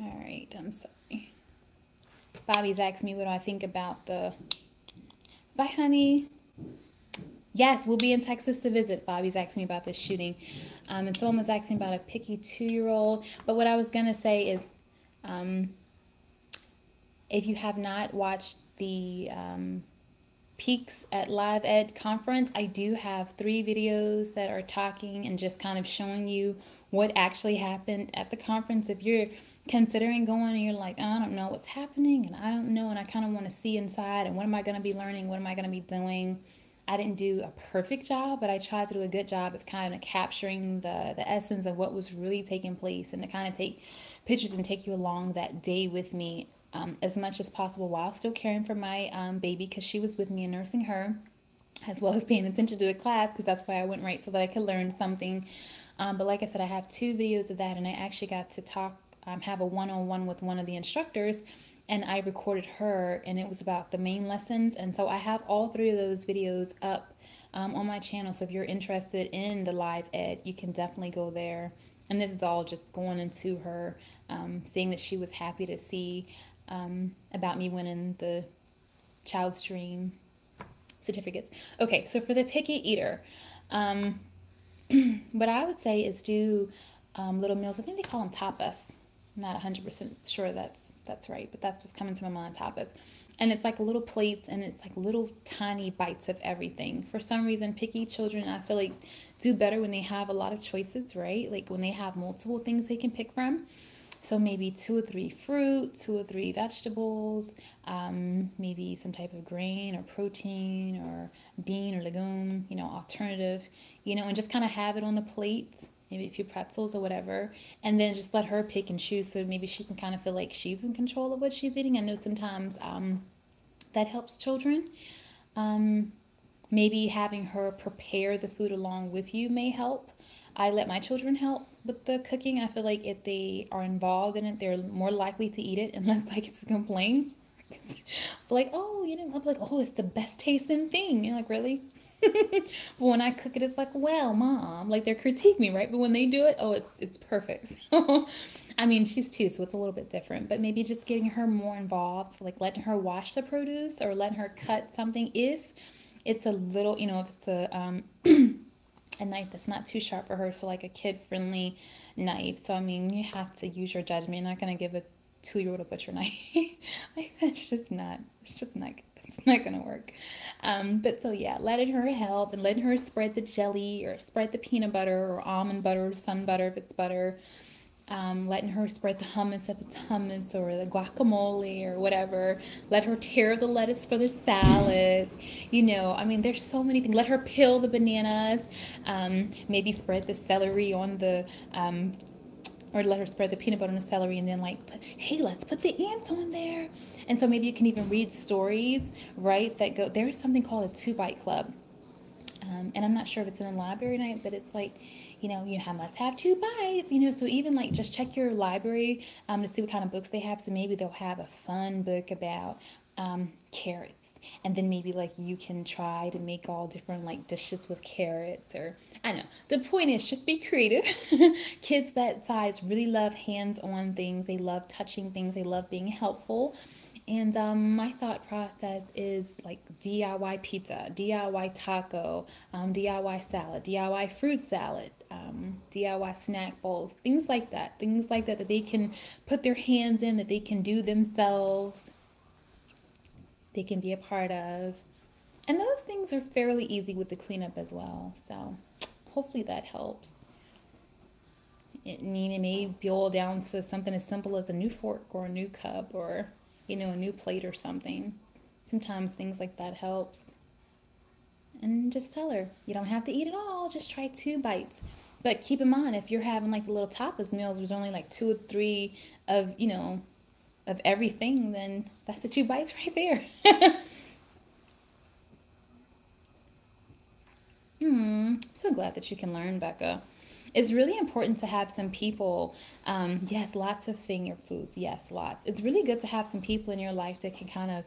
All right, I'm sorry. Bobby's asked me what I think about the... Bye, honey. Yes, we'll be in Texas to visit. Bobby's asking me about this shooting. And someone was asking about a picky 2-year-old. But what I was going to say is, if you have not watched the Peaks at Live Ed conference, I do have 3 videos that are talking and just kind of showing you what actually happened at the conference. If you're considering going and you're like, I don't know what's happening and I don't know and I kind of want to see inside and what am I going to be learning, what am I going to be doing. I didn't do a perfect job, but I tried to do a good job of kind of capturing the essence of what was really taking place and to kind of take pictures and take you along that day with me as much as possible while still caring for my baby because she was with me and nursing her, as well as paying attention to the class because that's why I went right so that I could learn something. But like I said, I have 2 videos of that, and I actually got to talk, have a one-on-one with one of the instructors, and I recorded her, and it was about the main lessons. And so I have all 3 of those videos up on my channel. So if you're interested in the Live Ed, you can definitely go there. And this is all just going into her, saying that she was happy to see about me winning the Child's Dream certificates. Okay, so for the picky eater, what I would say is do little meals. I think they call them tapas. I'm not 100% sure that's right, but that's what's coming to my mind, tapas. And it's like little plates and it's like little tiny bites of everything. For some reason, picky children, I feel like, do better when they have a lot of choices, right? Like when they have multiple things they can pick from. So maybe 2 or 3 fruit, 2 or 3 vegetables, maybe some type of grain or protein or bean or legume, alternative, and just kind of have it on the plate, maybe a few pretzels or whatever, and then just let her pick and choose so maybe she can kind of feel like she's in control of what she's eating. I know sometimes that helps children. Maybe having her prepare the food along with you may help. I let my children help with the cooking. I feel like if they are involved in it, they're more likely to eat it and less likely to complain. Like, oh, you didn't. I'm like, oh, it's the best tasting thing. You're like, really? But when I cook it, it's like, well, mom, like they critique me, right? But when they do it, oh, it's perfect. I mean, she's 2, so it's a little bit different. But maybe just getting her more involved, like letting her wash the produce or letting her cut something if it's a little, if it's a knife that's not too sharp for her, so like a kid-friendly knife. So I mean, you have to use your judgment. You're not gonna give a 2-year-old a butcher knife. Like that's just not. It's just not. It's not gonna work. But so yeah, letting her help and letting her spread the jelly or spread the peanut butter or almond butter or sun butter if it's butter. letting her spread the hummus if it's hummus or the guacamole or whatever. Let her tear the lettuce for the salads. I mean, there's so many things. Let her peel the bananas. Maybe spread the celery on the or let her spread the peanut butter on the celery and then hey, let's put the ants on there. And so maybe you can even read stories, right, that go, there's something called a 2-bite club. And I'm not sure if it's in a library night, but it's like, must have 2 bites, so even like just check your library to see what kind of books they have. So maybe they'll have a fun book about carrots, and then maybe like you can try to make all different like dishes with carrots, or I don't know. The point is just be creative. Kids that size really love hands-on things. They love touching things. They love being helpful. And my thought process is like DIY pizza, DIY taco, DIY salad, DIY fruit salad, DIY snack bowls, things like that. Things like that that they can put their hands in, that they can do themselves, they can be a part of. And those things are fairly easy with the cleanup as well. So hopefully that helps. It may boil down to something as simple as a new fork or a new cup or, a new plate or something. Sometimes things like that helps. And just tell her, you don't have to eat it all. Just try 2 bites. But keep in mind, if you're having like the little tapas meals, there's only like 2 or 3 of, of everything, then that's the 2 bites right there. So glad that you can learn, Becca. It's really important to have some people, yes, lots of finger foods, yes, lots. It's really good to have some people in your life that can kind of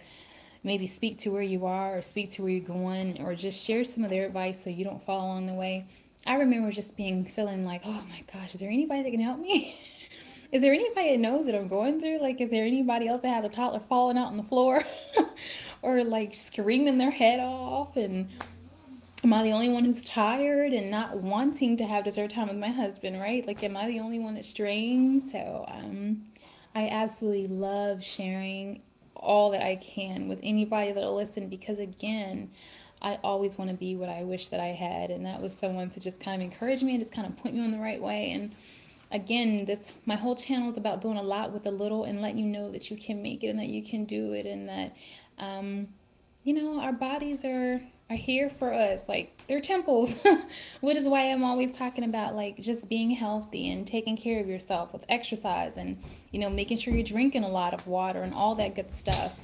maybe speak to where you are or speak to where you're going or just share some of their advice so you don't fall along the way. I remember just feeling like, oh my gosh, is there anybody that can help me? Is there anybody that knows what I'm going through? Like, is there anybody else that has a toddler falling out on the floor or like screaming their head off? And am I the only one who's tired and not wanting to have dessert time with my husband, right? Like, am I the only one that's drained? So, I absolutely love sharing all that I can with anybody that'll listen because, again, I always want to be what I wish that I had. And that was someone to just kind of encourage me and just kind of point me on the right way. And again, my whole channel is about doing a lot with a little and letting you know that you can make it and that you can do it and that, our bodies are here for us. Like, they're temples, which is why I'm always talking about like just being healthy and taking care of yourself with exercise and, making sure you're drinking a lot of water and all that good stuff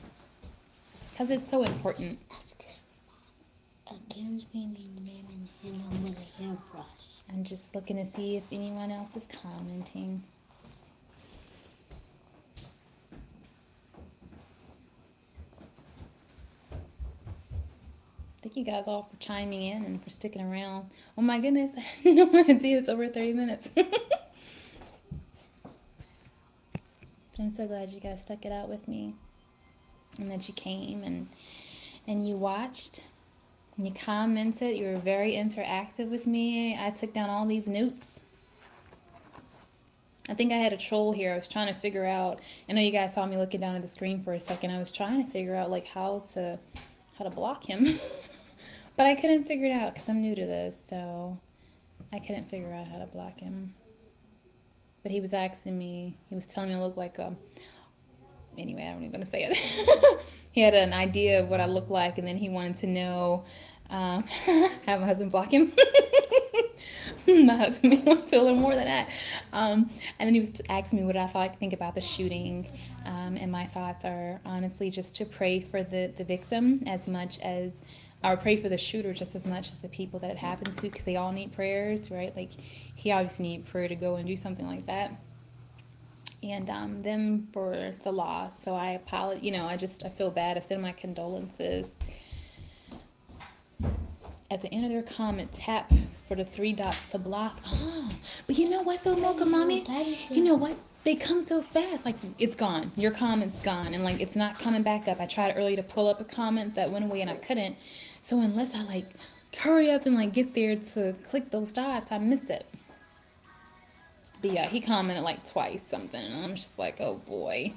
because it's so important. Excuse me. Against me being the man and I'm with a hairbrush. I'm just looking to see if anyone else is commenting. Thank you guys all for chiming in and for sticking around. Oh my goodness, I had no idea it's over 30 minutes. But I'm so glad you guys stuck it out with me and that you came and you watched. You commented. You were very interactive with me. I took down all these notes. I think I had a troll here. I was trying to figure out. I know you guys saw me looking down at the screen for a second. I was trying to figure out like how to block him, but I couldn't figure it out because I'm new to this. So I couldn't figure out how to block him. But he was asking me. He was telling me I look like a. Anyway, I don't even gonna say it. He had an idea of what I look like, and then he wanted to know. Have my husband block him. My husband may want to a little more than that. And then he was asking me what I thought I think about the shooting. And my thoughts are honestly just to pray for the victim as much as, or pray for the shooter just as much as the people that it happened to, because they all need prayers, right? Like, he obviously needed prayer to go and do something like that. And them for the loss. So I apologize. I feel bad. I send my condolences. At the end of their comment, tap for the 3 dots to block. Oh, but you know what though, Mocha Mommy? You know what? They come so fast. Like, it's gone. Your comment's gone. And like, it's not coming back up. I tried earlier to pull up a comment that went away and I couldn't. So unless I like hurry up and like get there to click those dots, I miss it. But yeah, he commented like twice something. And I'm just like, oh boy.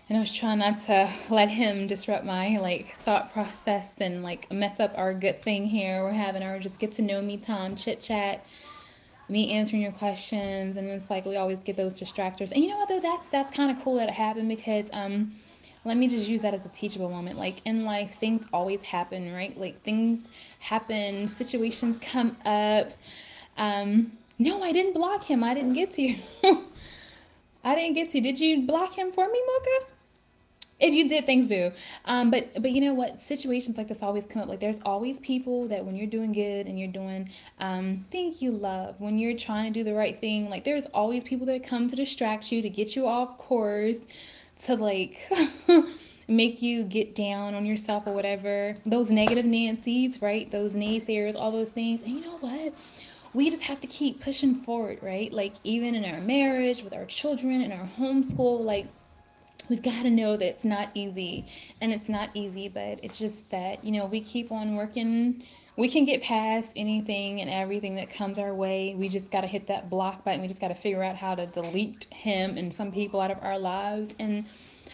And I was trying not to let him disrupt my like thought process and like mess up our good thing here. We're having our just get to know me time, chit chat. me answering your questions, and it's like we always get those distractors. And you know what though, that's kind of cool that it happened because let me just use that as a teachable moment. Like in life, things always happen, right? Like things happen, situations come up. No, I didn't block him. I didn't get to you. I didn't get to. Did you block him for me, Mocha? If you did, thanks, boo. But you know what? Situations like this always come up. Like there's always people that when you're doing good and you're doing things you love, when you're trying to do the right thing, like there's always people that come to distract you, to get you off course, to like make you get down on yourself or whatever. Those negative Nancy's, right? Those naysayers, all those things. And you know what? We just have to keep pushing forward, right? Like even in our marriage, with our children, in our homeschool, like we've got to know that it's not easy, and it's not easy, but it's just that, you know, we keep on working. We can get past anything and everything that comes our way. We just got to hit that block button. We just got to figure out how to delete him and some people out of our lives. And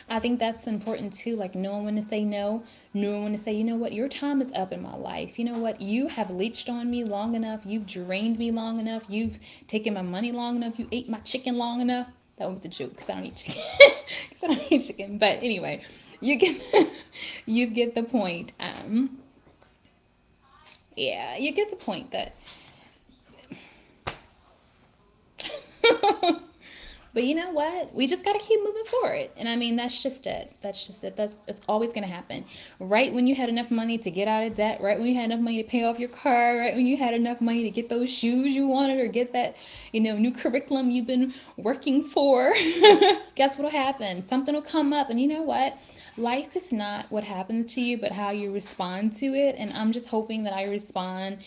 I think that's important too, like knowing when to say no, knowing when to say, you know what, your time is up in my life. You know what, you have leeched on me long enough. You've drained me long enough. You've taken my money long enough. You ate my chicken long enough. That was a joke because I don't eat chicken. Because I don't eat chicken. But anyway, you get you get the point. Yeah, you get the point that. But you know what? We just got to keep moving forward. And I mean, that's just it. That's just it. That's always going to happen. Right when you had enough money to get out of debt, right when you had enough money to pay off your car, right when you had enough money to get those shoes you wanted or get that, you know, new curriculum you've been working for, guess what'll happen? Something will come up. And you know what? Life is not what happens to you, but how you respond to it. And I'm just hoping that I respond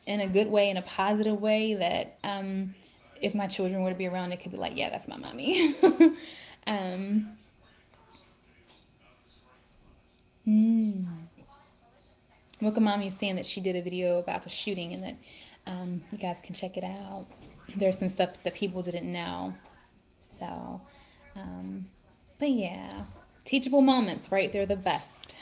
in a good way, in a positive way, that if my children were to be around, it could be like, yeah, that's my mommy. um, mm. Mocha Mommy is saying that she did a video about the shooting and that you guys can check it out. There's some stuff that people didn't know. So, um, but yeah, teachable moments, right? They're the best.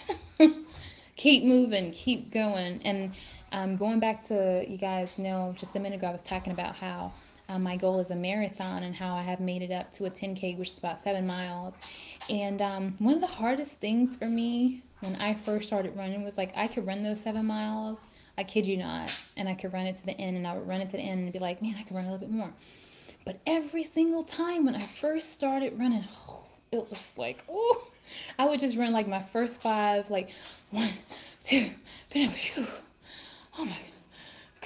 Keep moving, keep going. And going back to, you guys know, just a minute ago, I was talking about how my goal is a marathon and how I have made it up to a 10K, which is about 7 miles. And one of the hardest things for me when I first started running was like I could run those 7 miles. I kid you not. And I could run it to the end, and I would run it to the end and be like, man, I could run a little bit more. But every single time when I first started running, it was like, oh, I would just run like my first five, like 1, 2, 3, phew. Oh my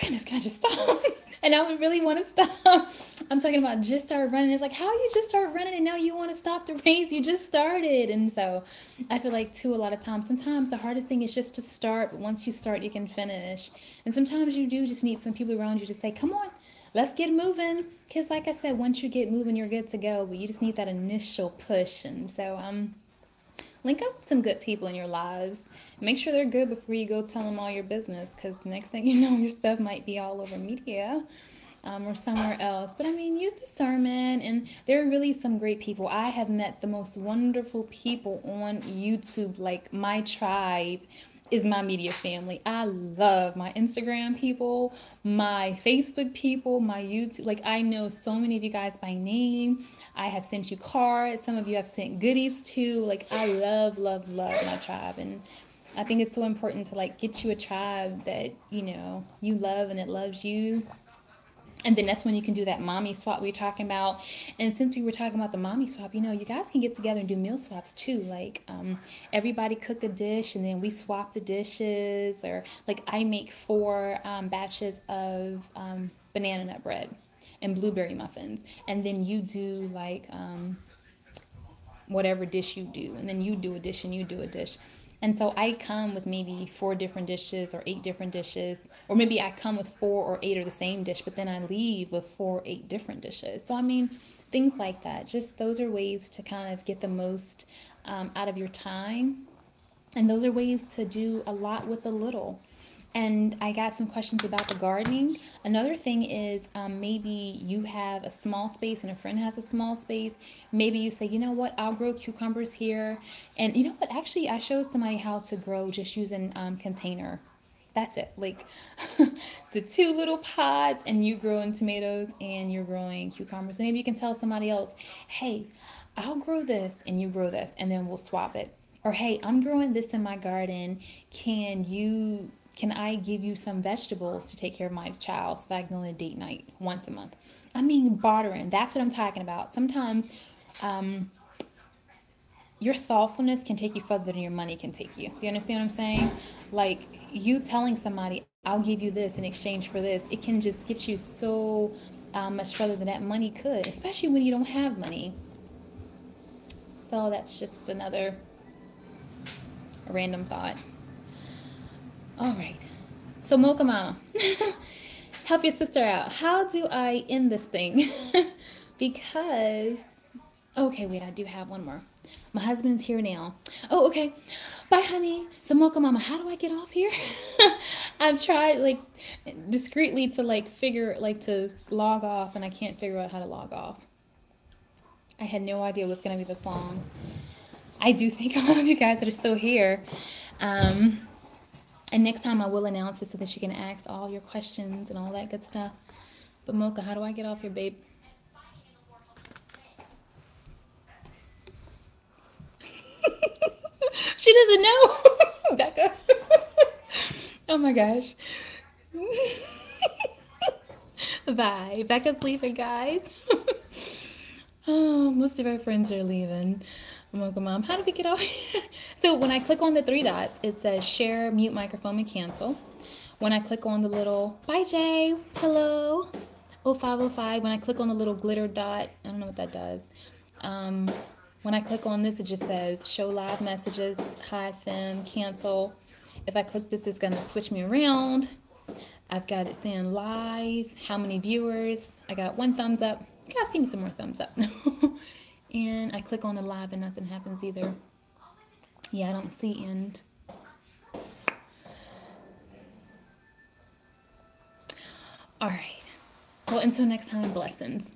goodness, can I just stop? And I would really want to stop. I'm talking about just start running. It's like, how you just start running and now you want to stop the race? You just started. And so I feel like, too, a lot of times, sometimes the hardest thing is just to start. But once you start, you can finish. And sometimes you do just need some people around you to say, come on, let's get moving. Because like I said, once you get moving, you're good to go. But you just need that initial push. And so link up with some good people in your lives. Make sure they're good before you go tell them all your business, because the next thing you know, your stuff might be all over media or somewhere else. But I mean, use discernment, and there are really some great people. I have met the most wonderful people on YouTube, like my tribe is my media family. I love my Instagram people, my Facebook people, my YouTube. Like, I know so many of you guys by name. I have sent you cards. Some of you have sent goodies too. Like, I love, love, love my tribe. And I think it's so important to like get you a tribe that, you know, you love and it loves you. And then that's when you can do that mommy swap we were talking about. And since we were talking about the mommy swap, you know, you guys can get together and do meal swaps too. Like everybody cook a dish and then we swap the dishes. Or like I make 4 batches of banana nut bread and blueberry muffins. And then you do like whatever dish you do. And then you do a dish and you do a dish. And so I come with maybe 4 different dishes or 8 different dishes, or maybe I come with 4 or 8 of the same dish, but then I leave with 4 or 8 different dishes. So I mean, things like that. Just those are ways to kind of get the most out of your time, and those are ways to do a lot with a little. And I got some questions about the gardening. Another thing is maybe you have a small space and a friend has a small space. Maybe you say, you know what, I'll grow cucumbers here. And you know what, actually, I showed somebody how to grow just using container. That's it. Like the two little pods, and you growing tomatoes and you're growing cucumbers. So maybe you can tell somebody else, hey, I'll grow this and you grow this, and then we'll swap it. Or hey, I'm growing this in my garden. Can I give you some vegetables to take care of my child so that I can go on a date night once a month? I mean, bartering. That's what I'm talking about. Sometimes your thoughtfulness can take you further than your money can take you. Do you understand what I'm saying? Like you telling somebody, I'll give you this in exchange for this, it can just get you so much further than that money could, especially when you don't have money. So that's just another random thought. All right. So Mocha Mama, help your sister out. How do I end this thing? Because okay, wait, I do have one more. My husband's here now. Oh, okay. Bye, honey. So, Mocha Mama, how do I get off here? I've tried, like, discreetly to, like, to log off, and I can't figure out how to log off. I had no idea it was going to be this long. I do thank all of you guys that are still here. And next time I will announce it so that you can ask all your questions and all that good stuff. But, Mocha, how do I get off here, babe? She doesn't know. Becca. Oh my gosh. Bye. Becca's leaving, guys. Oh, most of our friends are leaving. Mocha Mom, how do we get off here? So when I click on the three dots, it says share, mute microphone, and cancel. When I click on the little, bye Jay, hello, 0505, when I click on the little glitter dot, I don't know what that does. When I click on this, it just says show live messages, hide them, cancel. If I click this, it's gonna switch me around. I've got it saying live, how many viewers. I got 1 thumbs up. You guys give me some more thumbs up. And I click on the live and nothing happens either. Yeah, I don't see end. All right. Well, until next time, blessings.